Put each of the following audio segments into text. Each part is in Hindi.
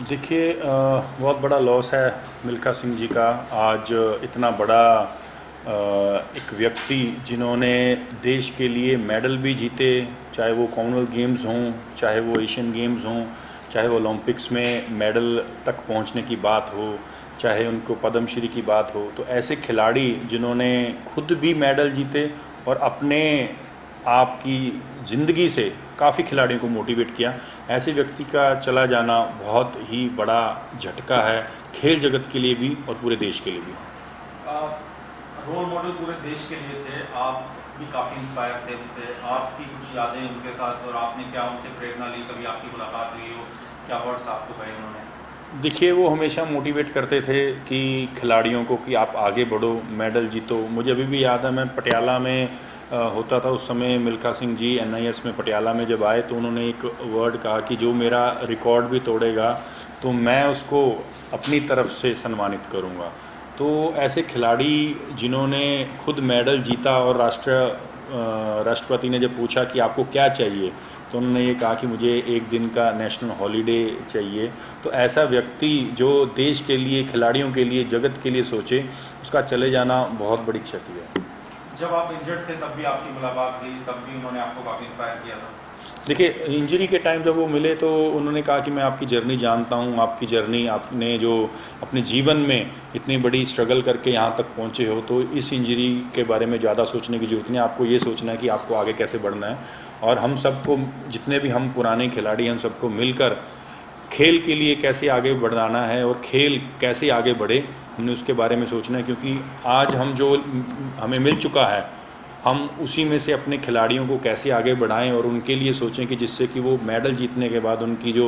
देखिए बहुत बड़ा लॉस है मिल्खा सिंह जी का। आज इतना बड़ा एक व्यक्ति जिन्होंने देश के लिए मेडल भी जीते, चाहे वो कॉमनवेल्थ गेम्स हों, चाहे वो एशियन गेम्स हों, चाहे वो ओलंपिक्स में मेडल तक पहुंचने की बात हो, चाहे उनको पद्मश्री की बात हो, तो ऐसे खिलाड़ी जिन्होंने खुद भी मेडल जीते और अपने आपकी ज़िंदगी से काफ़ी खिलाड़ियों को मोटिवेट किया, ऐसे व्यक्ति का चला जाना बहुत ही बड़ा झटका है खेल जगत के लिए भी और पूरे देश के लिए भी। रोल मॉडल पूरे देश के लिए थे, आप भी काफ़ी इंस्पायर थे उनसे। आपकी कुछ यादें उनके साथ और आपने क्या उनसे प्रेरणा ली? कभी आपकी मुलाकात हुई हो, क्या वर्ड्स आपको कहे उन्होंने? देखिए वो हमेशा मोटिवेट करते थे कि खिलाड़ियों को कि आप आगे बढ़ो, मेडल जीतो। मुझे अभी भी याद है, मैं पटियाला में होता था उस समय। मिल्खा सिंह जी NIS में पटियाला में जब आए तो उन्होंने एक वर्ड कहा कि जो मेरा रिकॉर्ड भी तोड़ेगा तो मैं उसको अपनी तरफ से सम्मानित करूँगा। तो ऐसे खिलाड़ी जिन्होंने खुद मेडल जीता और राष्ट्रपति ने जब पूछा कि आपको क्या चाहिए तो उन्होंने ये कहा कि मुझे एक दिन का नेशनल हॉलीडे चाहिए। तो ऐसा व्यक्ति जो देश के लिए, खिलाड़ियों के लिए, जगत के लिए सोचे, उसका चले जाना बहुत बड़ी क्षति है। जब आप इंजर्ड थे तब भी आपकी मुलाकात हुई, तब भी उन्होंने आपको काफ़ी इंस्पायर किया था? देखिए इंजरी के टाइम जब वो मिले तो उन्होंने कहा कि मैं आपकी जर्नी जानता हूँ, आपकी जर्नी, आपने जो अपने जीवन में इतनी बड़ी स्ट्रगल करके यहाँ तक पहुँचे हो, तो इस इंजरी के बारे में ज़्यादा सोचने की ज़रूरत नहीं है। आपको ये सोचना है कि आपको आगे कैसे बढ़ना है। और हम सबको, जितने भी हम पुराने खिलाड़ी, हम सबको मिलकर खेल के लिए कैसे आगे बढ़ाना है और खेल कैसे आगे बढ़े, हमने उसके बारे में सोचना है। क्योंकि आज हम जो हमें मिल चुका है, हम उसी में से अपने खिलाड़ियों को कैसे आगे बढ़ाएं और उनके लिए सोचें कि जिससे कि वो मेडल जीतने के बाद उनकी जो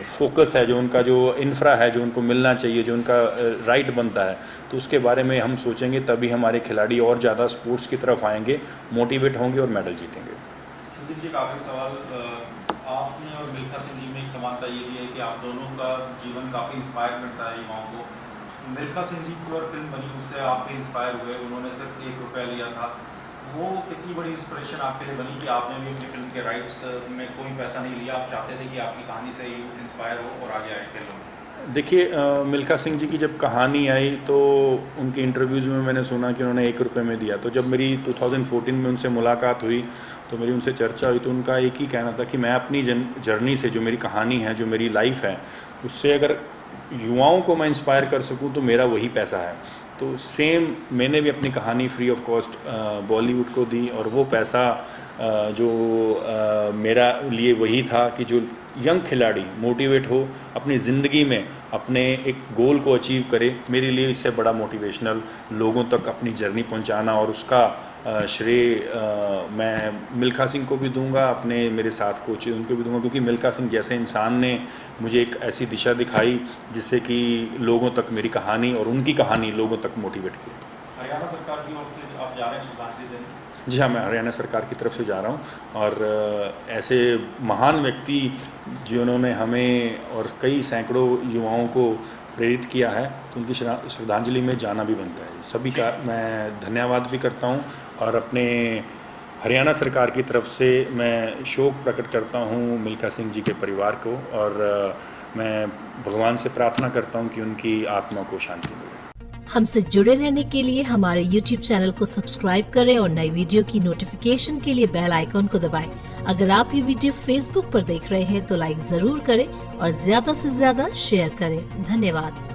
फोकस है, जो उनका जो इंफ्रा है, जो उनको मिलना चाहिए, जो उनका राइट बनता है, तो उसके बारे में हम सोचेंगे। तभी हमारे खिलाड़ी और ज़्यादा स्पोर्ट्स की तरफ आएंगे, मोटिवेट होंगे और मेडल जीतेंगे। संदीप जी, का आखिरी सवाल, आपने और मिल्खा सिंह जी में एक समानता ये भी है कि आप दोनों का जीवन काफ़ी इंस्पायर करता है युवाओं को। मिल्खा सिंह जी की और फिल्म बनी, उससे आप भी इंस्पायर हुए, उन्होंने सिर्फ ₹1 लिया था। वो कितनी बड़ी इंस्पिरेशन आपके लिए बनी कि आपने भी अपनी फिल्म के राइट्स में कोई पैसा नहीं लिया, आप चाहते थे कि आपकी कहानी से यूथ इंस्पायर हो और आगे आए फिल्म में? देखिए मिल्खा सिंह जी की जब कहानी आई तो उनके इंटरव्यूज़ में मैंने सुना कि उन्होंने ₹1 में दिया। तो जब मेरी 2014 में उनसे मुलाकात हुई तो मेरी उनसे चर्चा हुई, तो उनका एक ही कहना था कि मैं अपनी जर्नी से, जो मेरी कहानी है, जो मेरी लाइफ है, उससे अगर युवाओं को मैं इंस्पायर कर सकूं तो मेरा वही पैसा है। तो सेम मैंने भी अपनी कहानी फ्री ऑफ कॉस्ट बॉलीवुड को दी और वो पैसा जो मेरा लिए वही था कि जो यंग खिलाड़ी मोटिवेट हो, अपनी ज़िंदगी में अपने एक गोल को अचीव करे। मेरे लिए इससे बड़ा मोटिवेशनल लोगों तक अपनी जर्नी पहुंचाना, और उसका श्रेय मैं मिल्खा सिंह को भी दूंगा, अपने मेरे साथ कोच उनको भी दूंगा, क्योंकि मिल्खा सिंह जैसे इंसान ने मुझे एक ऐसी दिशा दिखाई जिससे कि लोगों तक मेरी कहानी और उनकी कहानी लोगों तक मोटिवेट की। हरियाणा सरकार की ओर से आप जा रहे हैं श्रद्धांजलि देने? जी हाँ, मैं हरियाणा सरकार की तरफ से जा रहा हूँ। और ऐसे महान व्यक्ति जिन्होंने हमें और कई सैकड़ों युवाओं को प्रेरित किया है, तो उनकी श्रद्धांजलि में जाना भी बनता है। सभी का मैं धन्यवाद भी करता हूँ और अपने हरियाणा सरकार की तरफ से मैं शोक प्रकट करता हूँ मिल्खा सिंह जी के परिवार को, और मैं भगवान से प्रार्थना करता हूँ कि उनकी आत्मा को शांति मिले। हमसे जुड़े रहने के लिए हमारे YouTube चैनल को सब्सक्राइब करें और नई वीडियो की नोटिफिकेशन के लिए बेल आइकॉन को दबाएं। अगर आप ये वीडियो Facebook पर देख रहे हैं तो लाइक जरूर करें और ज्यादा से ज्यादा शेयर करें। धन्यवाद।